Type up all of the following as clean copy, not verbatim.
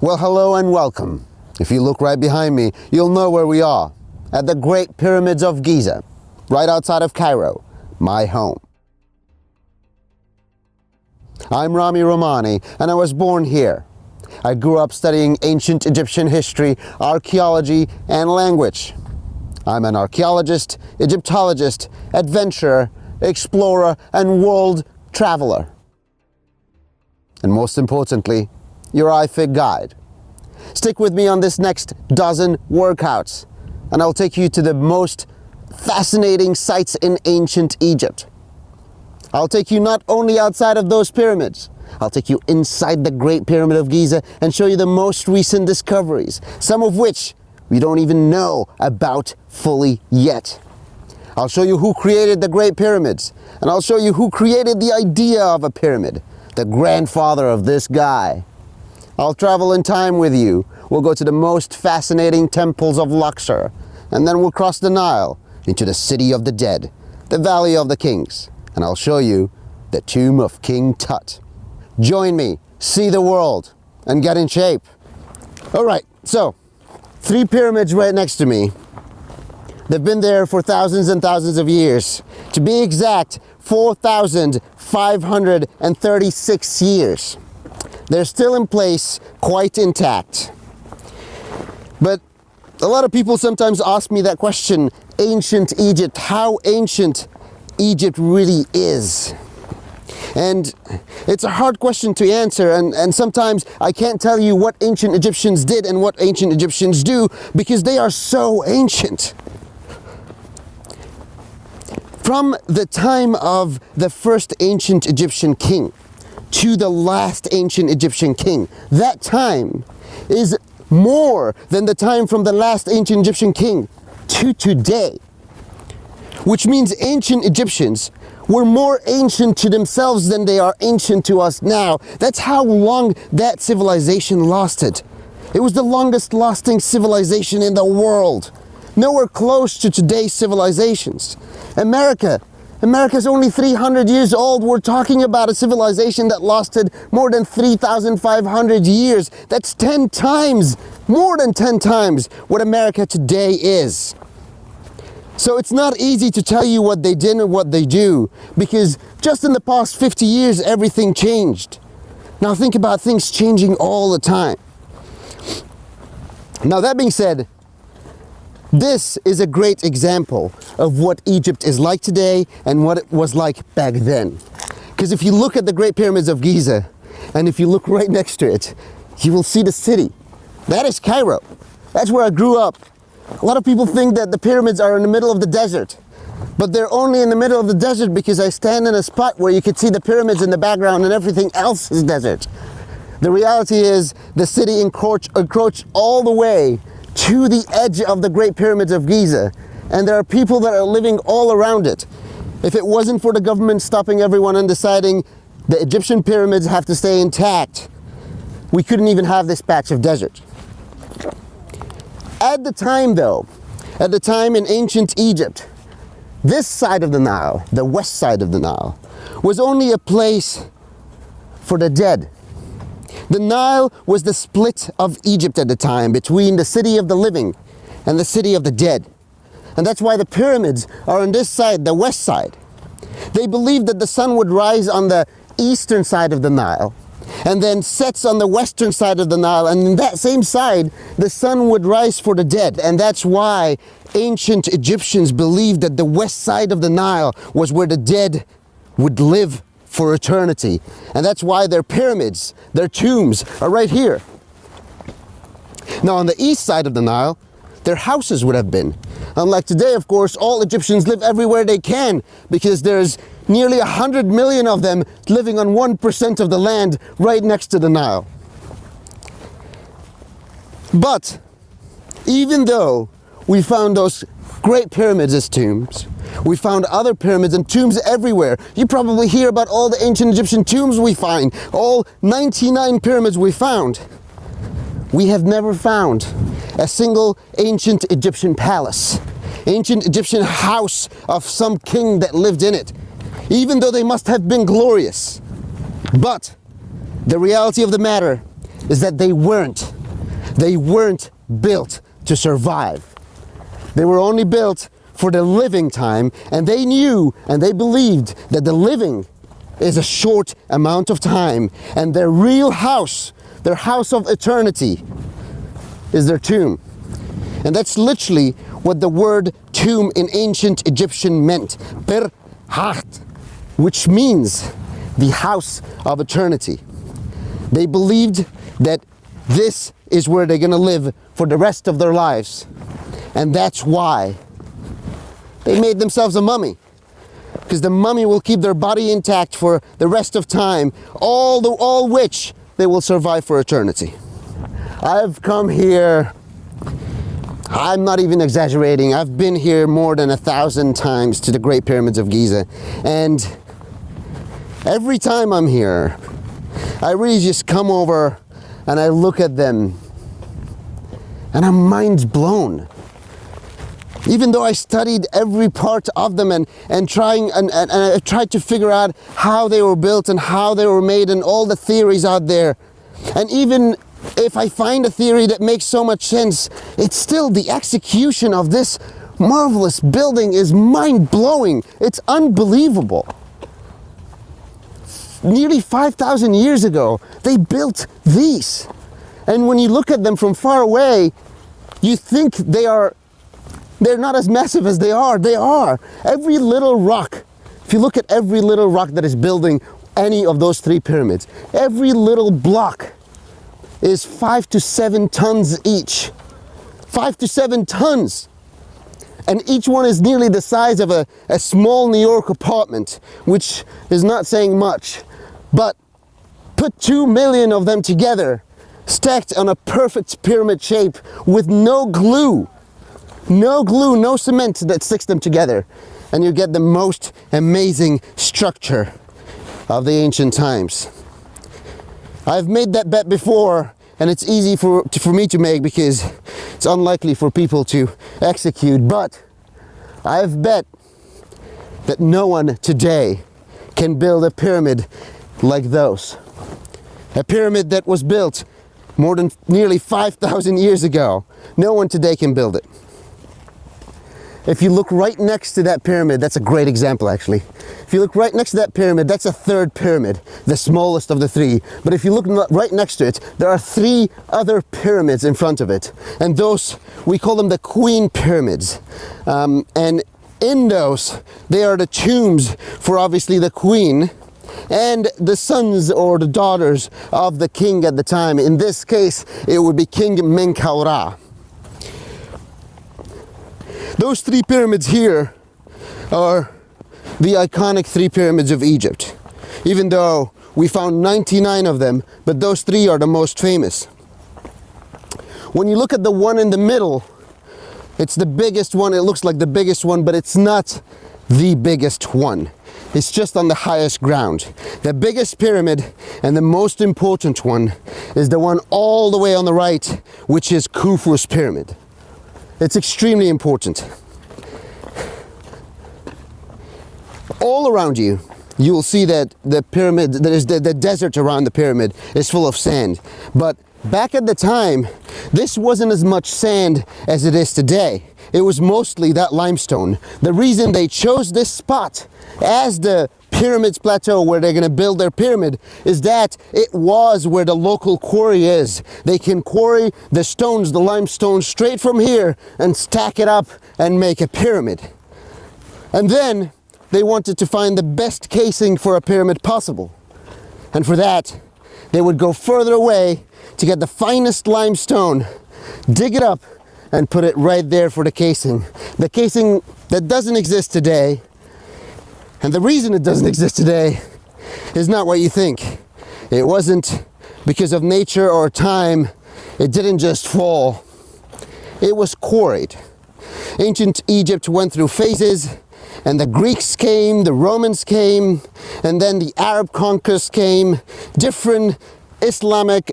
Well, hello and welcome. If you look right behind me, you'll know where we are, at the Great Pyramids of Giza, right outside of Cairo, my home. I'm Ramy Romany, and I was born here. I grew up studying ancient Egyptian history, archaeology, and language. I'm an archaeologist, Egyptologist, adventurer, explorer, and world traveler. And most importantly, your iFit guide. Stick with me on this next dozen workouts, and I'll take you to the most fascinating sites in ancient Egypt. I'll take you not only outside of those pyramids, I'll take you inside the Great Pyramid of Giza and show you the most recent discoveries, some of which we don't even know about fully yet. I'll show you who created the Great Pyramids, and I'll show you who created the idea of a pyramid, the grandfather of this guy. I'll travel in time with you. We'll go to the most fascinating temples of Luxor, and then we'll cross the Nile into the city of the dead, the Valley of the Kings, and I'll show you the tomb of King Tut. Join me, see the world, and get in shape. All right, so 3 pyramids right next to me. They've been there for thousands and thousands of years. To be exact, 4,536 years. They're still in place, quite intact. But a lot of people sometimes ask me that question, ancient Egypt, how ancient Egypt really is. And it's a hard question to answer, and sometimes I can't tell you what ancient Egyptians did and what ancient Egyptians do because they are so ancient. From the time of the first ancient Egyptian king to the last ancient Egyptian king, that time is more than the time from the last ancient Egyptian king to today. Which means ancient Egyptians were more ancient to themselves than they are ancient to us now. That's how long that civilization lasted. It was the longest lasting civilization in the world. Nowhere close to today's civilizations. America's only 300 years old. We're talking about a civilization that lasted more than 3,500 years. That's 10 times, more than 10 times what America today is. So it's not easy to tell you what they did and what they do, because just in the past 50 years, everything changed. Now think about things changing all the time. Now that being said, this is a great example of what Egypt is like today and what it was like back then. Because if you look at the Great Pyramids of Giza, and if you look right next to it, you will see the city. That is Cairo. That's where I grew up. A lot of people think that the pyramids are in the middle of the desert, but they're only in the middle of the desert because I stand in a spot where you can see the pyramids in the background and everything else is desert. The reality is the city encroached all the way to the edge of the Great Pyramids of Giza, and there are people that are living all around it. If it wasn't for the government stopping everyone and deciding the Egyptian pyramids have to stay intact, we couldn't even have this patch of desert. At the time in ancient Egypt, this side of the Nile, the west side of the Nile, was only a place for the dead. The Nile was the split of Egypt at the time between the city of the living and the city of the dead. And that's why the pyramids are on this side, the west side. They believed that the sun would rise on the eastern side of the Nile and then sets on the western side of the Nile, and in that same side, the sun would rise for the dead. And that's why ancient Egyptians believed that the west side of the Nile was where the dead would live for eternity. And that's why their pyramids, their tombs, are right here. Now on the east side of the Nile, their houses would have been. Unlike today, of course, all Egyptians live everywhere they can because there's nearly 100 million of them living on 1% of the land right next to the Nile. But even though we found those great pyramids as tombs, we found other pyramids and tombs everywhere. You probably hear about all the ancient Egyptian tombs we find, all 99 pyramids we found. We have never found a single ancient Egyptian palace, ancient Egyptian house of some king that lived in it, even though they must have been glorious. But the reality of the matter is that they weren't. They weren't built to survive. They were only built for the living time, and they knew and they believed that the living is a short amount of time, and their real house, their house of eternity, is their tomb. And that's literally what the word tomb in ancient Egyptian meant, per-hat, which means the house of eternity. They believed that this is where they're gonna live for the rest of their lives. And that's why they made themselves a mummy. Because the mummy will keep their body intact for the rest of time, all which they will survive for eternity. I've come here, I'm not even exaggerating, I've been here more than 1,000 times to the Great Pyramids of Giza. And every time I'm here, I really just come over and I look at them and I'm mind blown. Even though I studied every part of them and I tried to figure out how they were built and how they were made and all the theories out there. And even if I find a theory that makes so much sense, it's still the execution of this marvelous building is mind-blowing. It's unbelievable. Nearly 5,000 years ago, they built these. And when you look at them from far away, you think they're not as massive as they are. They are. Every little rock, if you look at every little rock that is building any of those 3 pyramids, every little block is 5 to 7 tons each. 5 to 7 tons. And each one is nearly the size of a small New York apartment, which is not saying much. But put 2 million of them together, stacked on a perfect pyramid shape with no glue. No glue, no cement that sticks them together. And you get the most amazing structure of the ancient times. I've made that bet before, and it's easy for me to make because it's unlikely for people to execute, but I've bet that no one today can build a pyramid like those. A pyramid that was built more than nearly 5,000 years ago. No one today can build it. If you look right next to that pyramid, that's a great example actually. If you look right next to that pyramid, that's a 3rd pyramid, the smallest of the 3. But if you look right next to it, there are 3 other pyramids in front of it. And those, we call them the Queen Pyramids. And in those, they are the tombs for obviously the Queen and the sons or the daughters of the king at the time. In this case, it would be King Menkaura. Those 3 pyramids here are the iconic 3 pyramids of Egypt. Even though we found 99 of them, but those 3 are the most famous. When you look at the one in the middle, it's the biggest one, it looks like the biggest one, but it's not the biggest one. It's just on the highest ground. The biggest pyramid and the most important one is the one all the way on the right, which is Khufu's pyramid. It's extremely important. All around you, you will see that the pyramid, the desert around the pyramid is full of sand. But back at the time, this wasn't as much sand as it is today. It was mostly that limestone. The reason they chose this spot as the pyramids plateau where they're going to build their pyramid is that it was where the local quarry is. They can quarry the stones, the limestone, straight from here and stack it up and make a pyramid. And then they wanted to find the best casing for a pyramid possible. And for that, they would go further away to get the finest limestone, dig it up, and put it right there for the casing. The casing that doesn't exist today. And the reason it doesn't exist today is not what you think. It wasn't because of nature or time. It didn't just fall. It was quarried. Ancient Egypt went through phases, and the Greeks came, the Romans came, and then the Arab conquest came. Different Islamic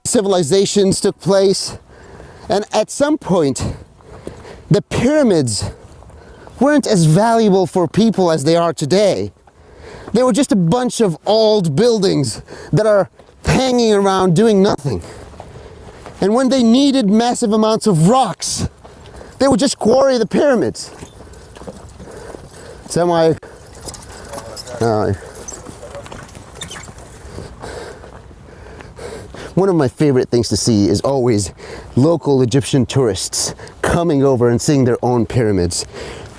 civilizations took place. And at some point, the pyramids weren't as valuable for people as they are today. They were just a bunch of old buildings that are hanging around doing nothing. And when they needed massive amounts of rocks, they would just quarry the pyramids. One of my favorite things to see is always local Egyptian tourists coming over and seeing their own pyramids.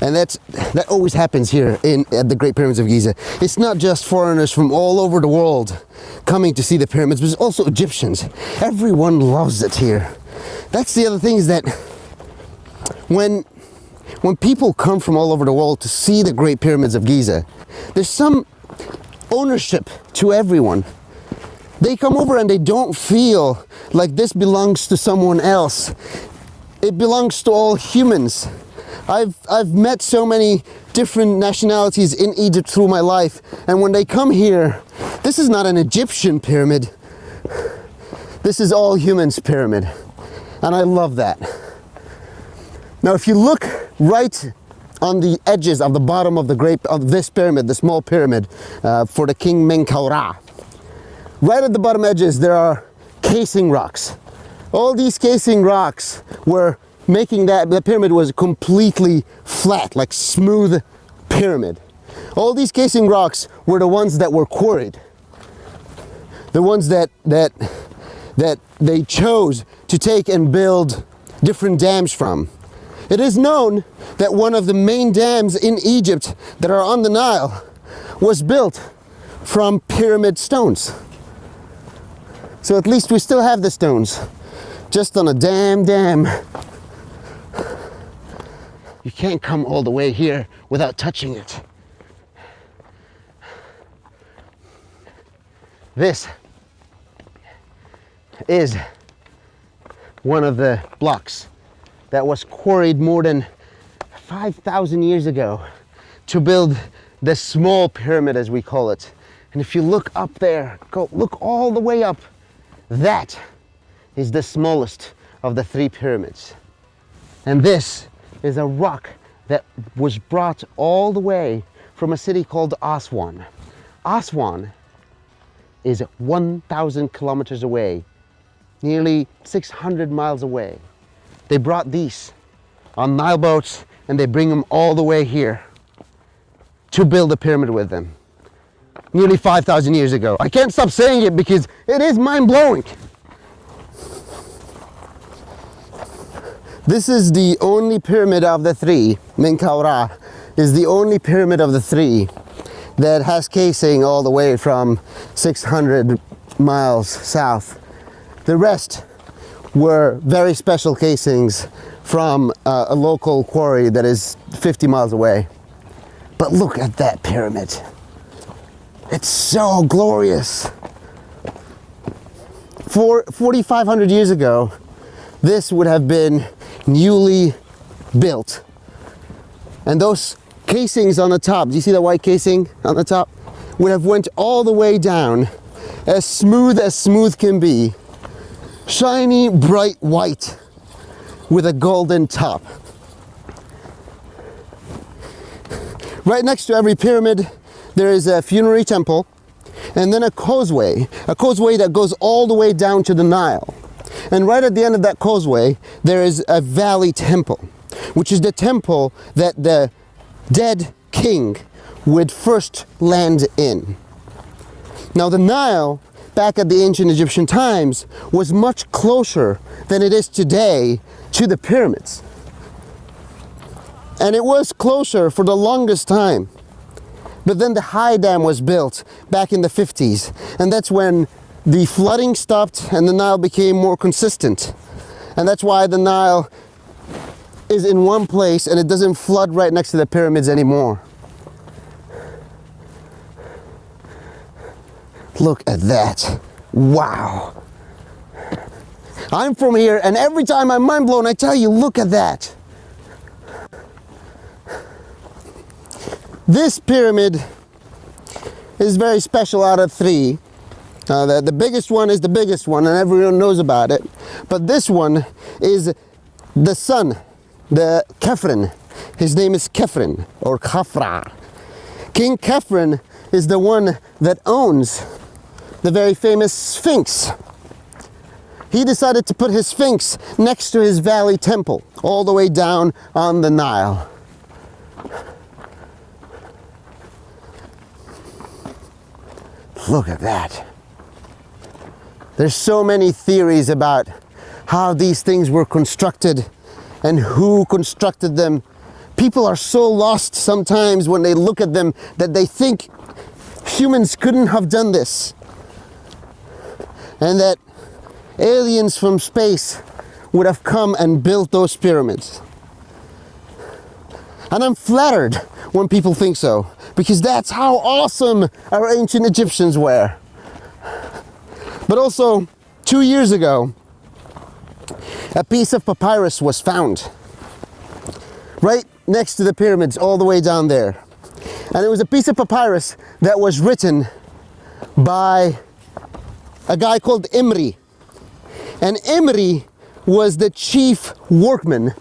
And that always happens here at the Great Pyramids of Giza. It's not just foreigners from all over the world coming to see the pyramids, but it's also Egyptians. Everyone loves it here. That's the other thing, is that when people come from all over the world to see the Great Pyramids of Giza, there's some ownership to everyone. They come over and they don't feel like this belongs to someone else. It belongs to all humans. I've met so many different nationalities in Egypt through my life, and when they come here, this is not an Egyptian pyramid. This is all humans pyramid, and I love that. Now, if you look right on the edges of the bottom of this pyramid, the small pyramid for the King Menkaura, right at the bottom edges there are casing rocks. All these casing rocks were making the pyramid was completely flat, like smooth pyramid. All these casing rocks were the ones that were quarried, the ones that they chose to take and build different dams from. It is known that one of the main dams in Egypt that are on the Nile was built from pyramid stones. So at least we still have the stones, just on a dam. You can't come all the way here without touching it. This is one of the blocks that was quarried more than 5,000 years ago to build the small pyramid, as we call it. And if you look up there, look all the way up, that is the smallest of the three pyramids. And this is a rock that was brought all the way from a city called Aswan. Aswan is 1,000 kilometers away, nearly 600 miles away. They brought these on Nile boats, and they bring them all the way here to build a pyramid with them. Nearly 5,000 years ago. I can't stop saying it because it is mind-blowing. This is the only pyramid of the three, Menkaura is the only pyramid of the three that has casing all the way from 600 miles south. The rest were very special casings from a local quarry that is 50 miles away. But look at that pyramid. It's so glorious. 4,500 years ago, this would have been newly built. And those casings on the top, do you see the white casing on the top? Would have went all the way down, as smooth can be. Shiny, bright white with a golden top. Right next to every pyramid, there is a funerary temple, and then a causeway that goes all the way down to the Nile. And right at the end of that causeway, there is a valley temple, which is the temple that the dead king would first land in. Now, the Nile, back at the ancient Egyptian times, was much closer than it is today to the pyramids. And it was closer for the longest time. But then the high dam was built back in the 50s, and that's when the flooding stopped and the Nile became more consistent. And that's why the Nile is in one place and it doesn't flood right next to the pyramids anymore. Look at that. Wow. I'm from here, and every time I'm mind blown, I tell you, look at that. This pyramid is very special out of three. The biggest one is the biggest one, and everyone knows about it. But this one is the son, the Khafren. His name is Khafren, or Khafra. King Khafren is the one that owns the very famous Sphinx. he decided to put his Sphinx next to his valley temple, all the way down on the Nile. Look at that. There's so many theories about how these things were constructed and who constructed them. People are so lost sometimes when they look at them that they think humans couldn't have done this, and that aliens from space would have come and built those pyramids. And I'm flattered when people think so, because that's how awesome our ancient Egyptians were. But also, 2 years ago, a piece of papyrus was found right next to the pyramids, all the way down there. And it was a piece of papyrus that was written by a guy called Imri. And Imri was the chief workman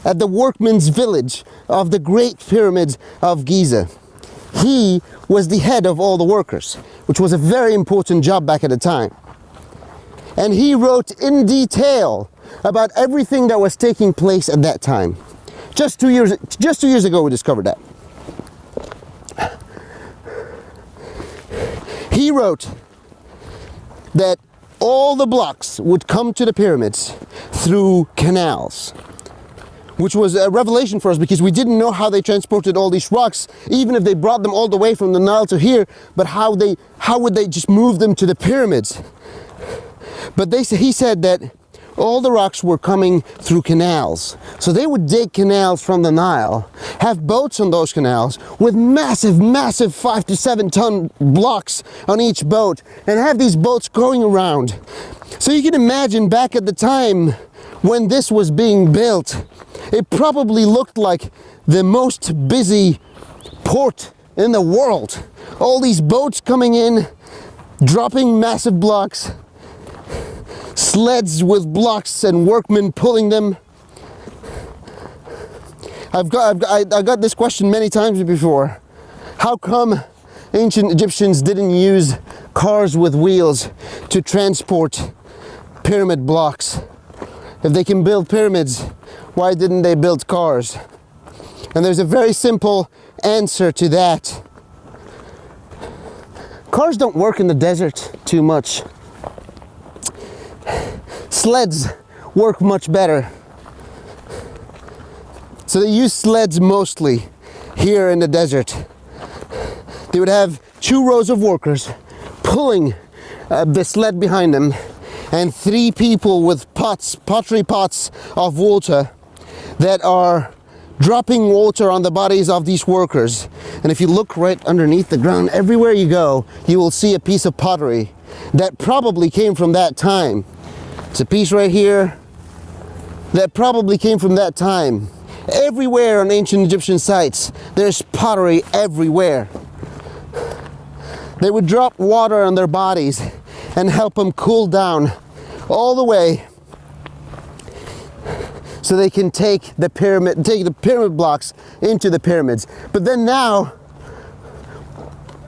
at the workmen's village of the Great Pyramid of Giza. He was the head of all the workers, which was a very important job back at the time. And he wrote in detail about everything that was taking place at that time. Just 2 years ago we discovered that. He wrote that all the blocks would come to the pyramids through canals, which was a revelation for us because we didn't know how they transported all these rocks, even if they brought them all the way from the Nile to here, but how would they just move them to the pyramids? But he said that all the rocks were coming through canals. So they would dig canals from the Nile, have boats on those canals with massive 5 to 7 ton blocks on each boat, and have these boats going around. So you can imagine back at the time when this was being built, it probably looked like the most busy port in the world. All these boats coming in, dropping massive blocks, sleds with blocks and workmen pulling them. I got this question many times before. How come ancient Egyptians didn't use cars with wheels to transport pyramid blocks? If they can build pyramids, why didn't they build cars? And there's a very simple answer to that. Cars don't work in the desert too much. Sleds work much better. So they use sleds mostly here in the desert. They would have 2 rows of workers pulling the sled behind them, and 3 people with pottery pots of water that are dropping water on the bodies of these workers. And if you look right underneath the ground, everywhere you go, you will see a piece of pottery that probably came from that time. It's a piece right here that probably came from that time. Everywhere on ancient Egyptian sites, there's pottery everywhere. They would drop water on their bodies and help them cool down all the way so they can take the pyramid blocks into the pyramids. But then now,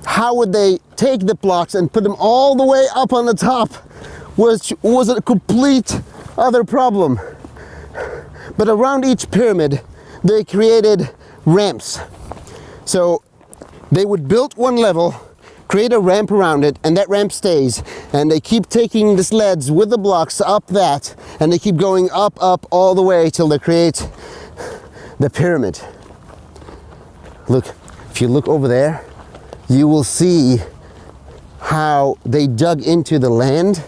how would they take the blocks and put them all the way up on the top? Was a complete other problem. But around each pyramid, they created ramps. So they would build one level, create a ramp around it, and that ramp stays. And they keep taking the sleds with the blocks up that, and they keep going up all the way till they create the pyramid. Look, if you look over there, you will see how they dug into the land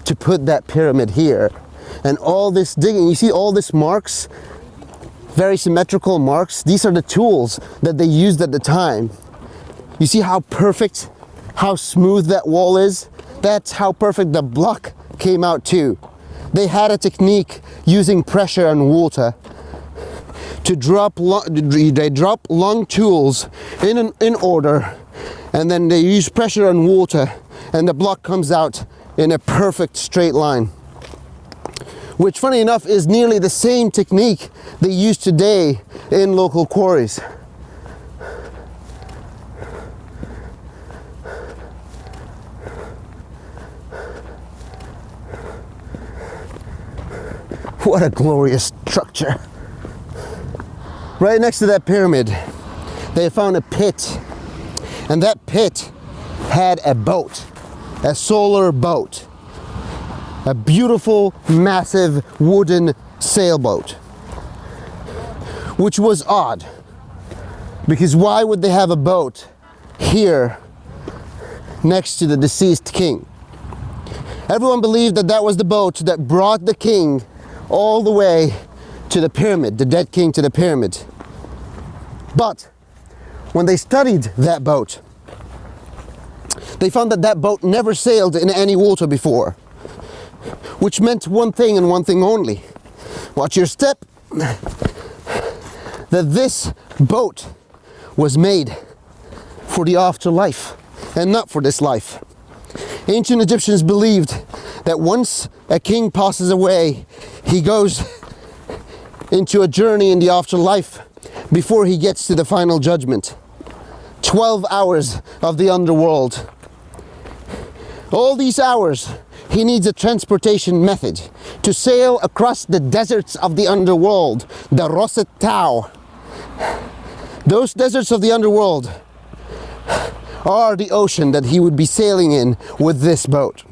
to put that pyramid here. And all this digging, you see all these marks, very symmetrical marks. These are the tools that they used at the time. You see how perfect, how smooth that wall is? That's how perfect the block came out too. They had a technique using pressure and water to drop long tools in order, and then they use pressure and water, and the block comes out in a perfect straight line, which funny enough is nearly the same technique they use today in local quarries. What a glorious structure. Right next to that pyramid, they found a pit. And that pit had a boat, a solar boat. A beautiful, massive wooden sailboat. Which was odd. Because why would they have a boat here next to the deceased king? Everyone believed that that was the boat that brought the king all the way to the pyramid, the dead king to the pyramid. But when they studied that boat, they found that that boat never sailed in any water before, which meant one thing and one thing only. Watch your step. That this boat was made for the afterlife and not for this life. Ancient Egyptians believed that once a king passes away, he goes into a journey in the afterlife before he gets to the final judgment. 12 hours of the underworld. All these hours, he needs a transportation method to sail across the deserts of the underworld, the Rosset Tau. Those deserts of the underworld are the ocean that he would be sailing in with this boat.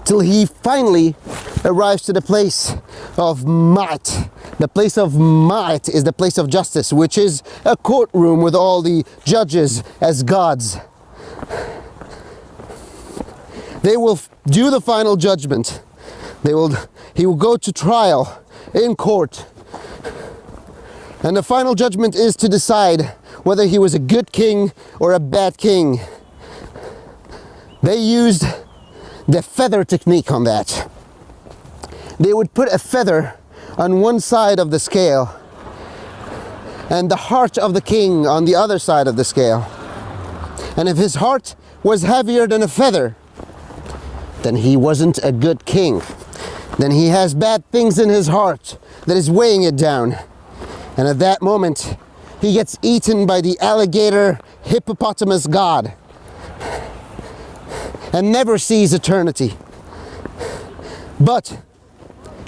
Till he finally arrives to the place of Ma'at. The place of Ma'at is the place of justice, which is a courtroom with all the judges as gods. They will do the final judgment. He will go to trial in court. And the final judgment is to decide whether he was a good king or a bad king. They used the feather technique on that. They would put a feather on one side of the scale and the heart of the king on the other side of the scale. And if his heart was heavier than a feather, then he wasn't a good king. Then he has bad things in his heart that is weighing it down. And at that moment, he gets eaten by the alligator hippopotamus god and never sees eternity. But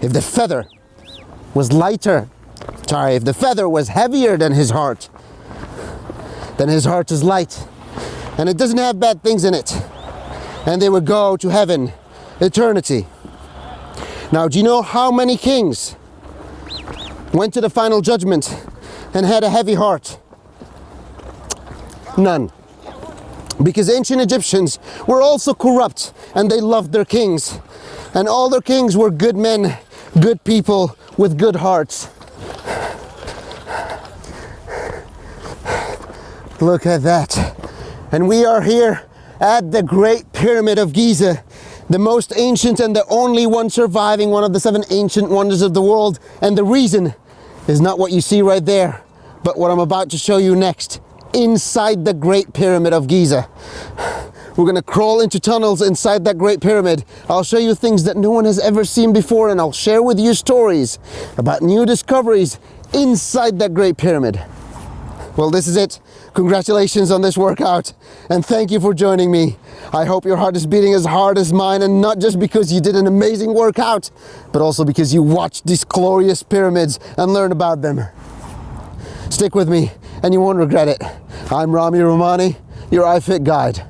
if the feather was if the feather was heavier than his heart, then his heart is light and it doesn't have bad things in it, and they would go to heaven, eternity. Now, do you know how many kings went to the final judgment and had a heavy heart? None. Because ancient Egyptians were also corrupt and they loved their kings. And all their kings were good men, good people with good hearts. Look at that. And we are here at the Great Pyramid of Giza, the most ancient and the only one surviving, one of the 7 ancient wonders of the world. And the reason is not what you see right there, but what I'm about to show you next, inside the Great Pyramid of Giza. We're gonna crawl into tunnels inside that Great Pyramid. I'll show you things that no one has ever seen before, and I'll share with you stories about new discoveries inside that Great Pyramid. Well, this is it. Congratulations on this workout, and thank you for joining me. I hope your heart is beating as hard as mine, and not just because you did an amazing workout, but also because you watched these glorious pyramids and learned about them. Stick with me, and you won't regret it. I'm Ramy Romany, your iFit guide.